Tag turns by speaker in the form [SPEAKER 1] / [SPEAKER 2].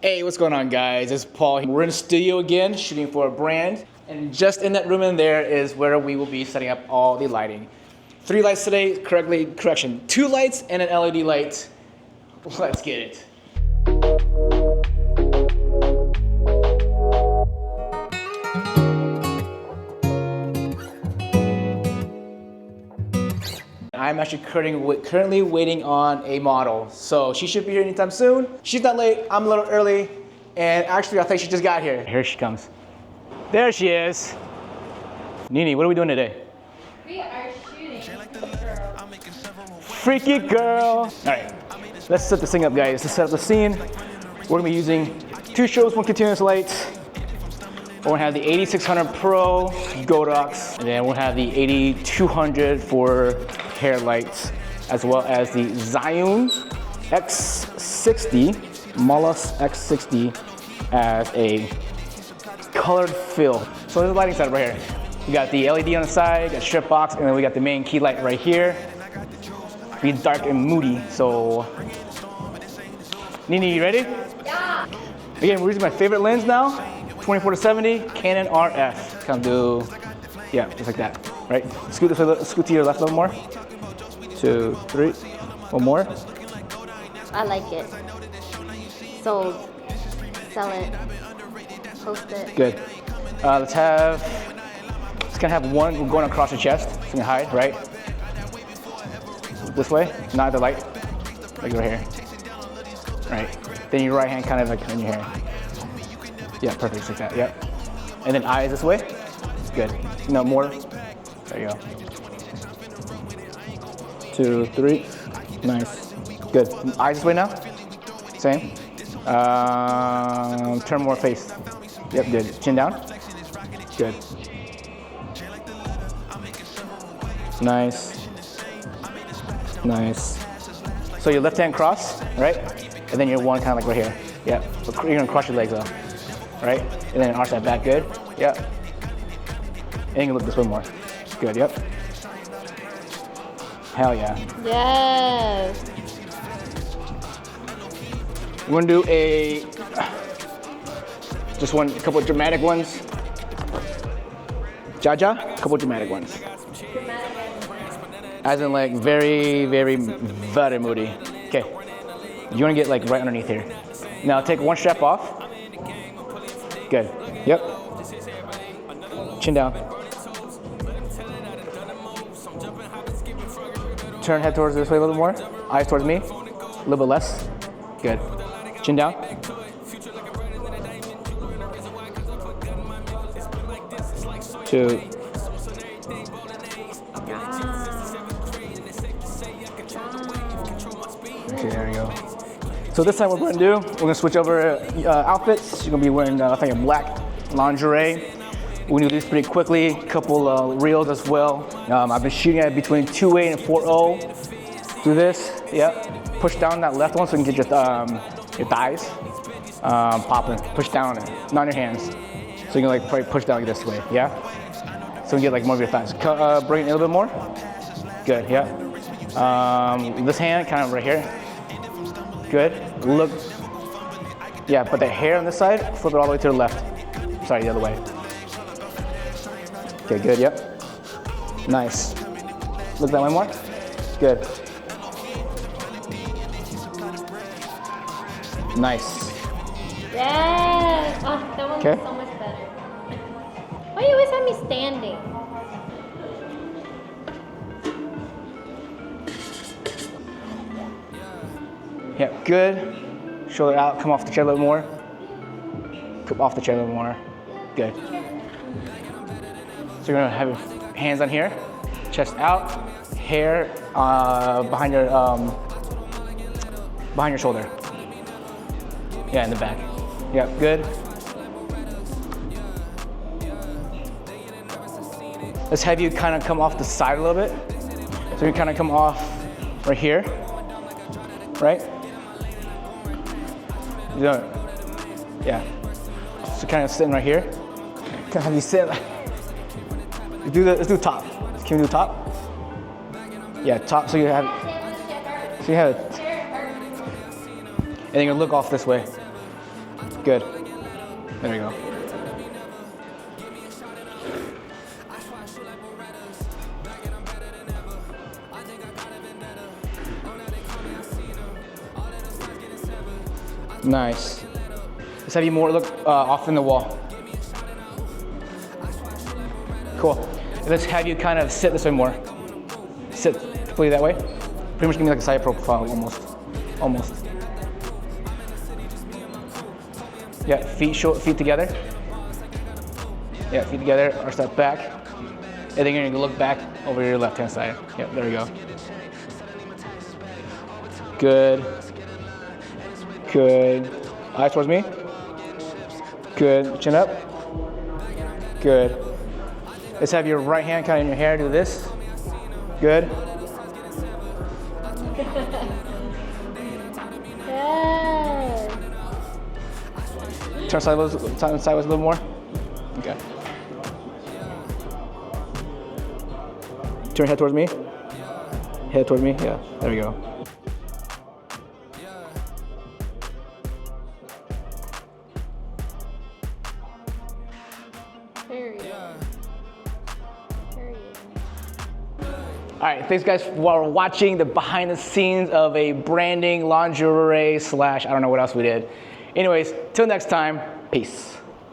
[SPEAKER 1] Hey, what's going on, guys? It's Paul. We're in the studio again, shooting for a brand. And just in that room in there is where we will be setting up all the lighting. 3 lights today, correction, 2 lights and an LED light. Let's get it. I'm actually currently waiting on a model. So she should be here anytime soon. She's not late, I'm a little early. And actually, I think she just got here. Here she comes. There she is. Nini, what are we doing today?
[SPEAKER 2] We are shooting
[SPEAKER 1] Freaky girl. All right, let's set this thing up, guys. Let's set up the scene. We're gonna be using 2 strobes, 1 continuous light. We're gonna have the 8600 Pro Godox, and then we'll have the 8200 for hair lights, as well as the Zhiyun X60, Mollusk X60 as a colored fill. So there's a lighting setup right here. We got the LED on the side, got strip box, and then we got the main key light right here. Be dark and moody, so. Nini, you ready?
[SPEAKER 2] Yeah.
[SPEAKER 1] Again, we're using my favorite lens now, 24-70 Canon RF. Kind of do, yeah, just like that, right? Scoot this way, scoot to your left a little more. 2, 3, 1 more.
[SPEAKER 2] I like it. Sold. Sell it. Post it.
[SPEAKER 1] Good. Let's gonna have one going across your chest. It's gonna hide, right? This way, not the light. Like right here. Right. Then your right hand kind of like in your hair. Yeah, perfect, just like that, yep. And then eyes this way. Good. No, more. There you go. 2, 3. Nice. Good. Eyes this way now. Same. Turn more face. Yep, good. Chin down. Good. Nice. Nice. So your left hand cross, right? And then your one kind of like right here. Yep. You're gonna cross your legs though. Right? And then arch that back, good. Yep. And you can look this way more. Good, yep. Hell yeah.
[SPEAKER 2] Yes.
[SPEAKER 1] We're gonna do just a couple of dramatic ones. Jaja, a couple of dramatic ones. As in like very, very, very moody. Okay, you wanna get like right underneath here. Now take one strap off. Good, yep. Chin down. Turn head towards this way a little more. Eyes towards me, a little bit less. Good. Chin down. Two. Okay, there we go. So this time what we're gonna do, we're gonna switch over outfits. You're gonna be wearing, I think, a black lingerie. We're gonna do this pretty quickly, a couple reels as well. I've been shooting at between 2.8 and 4.0. Do this, yep. Push down that left one so you can get your thighs popping. Push down on it, not on your hands. So you can like probably push down like this way, yeah? So you get like more of your thighs. Bring it a little bit more. Good, yeah. This hand kind of right here. Good, look. Yeah, put the hair on this side, flip it all the way to the left. Sorry, the other way. Okay, good, yep. Nice. Look that way more. Good. Nice.
[SPEAKER 2] Yes. Oh, that one
[SPEAKER 1] Okay.
[SPEAKER 2] was so much better. Why do you always have me standing?
[SPEAKER 1] Yep, good. Shoulder out, come off the chair a little more. Come off the chair a little more. Good. So you're gonna have your hands on here, chest out, hair behind your shoulder. Yeah, in the back. Yep, good. Let's have you kind of come off the side a little bit. So you kind of come off right here, right? Yeah. So kind of sitting right here. Kind of have you sit. Let's do top. Can we do top? Yeah, top. So you have it. And then you're gonna look off this way. Good. There we go. Nice. Let's have you more look off in the wall. Cool. Let's have you kind of sit this way more. Sit completely that way. Pretty much give me like a side profile almost. Almost. Yeah, feet together. Yeah, feet together, arch that back. And then you're gonna look back over your left hand side. Yeah, there we go. Good. Good. Eyes towards me. Good. Chin up. Good. Let's have your right hand kind of in your hair. Do this. Good. Turn sideways a little more. Okay. Turn your head towards me. Head towards me. Yeah. There we go. All right, thanks guys for watching the behind the scenes of a branding lingerie slash, I don't know what else we did. Anyways, till next time, peace.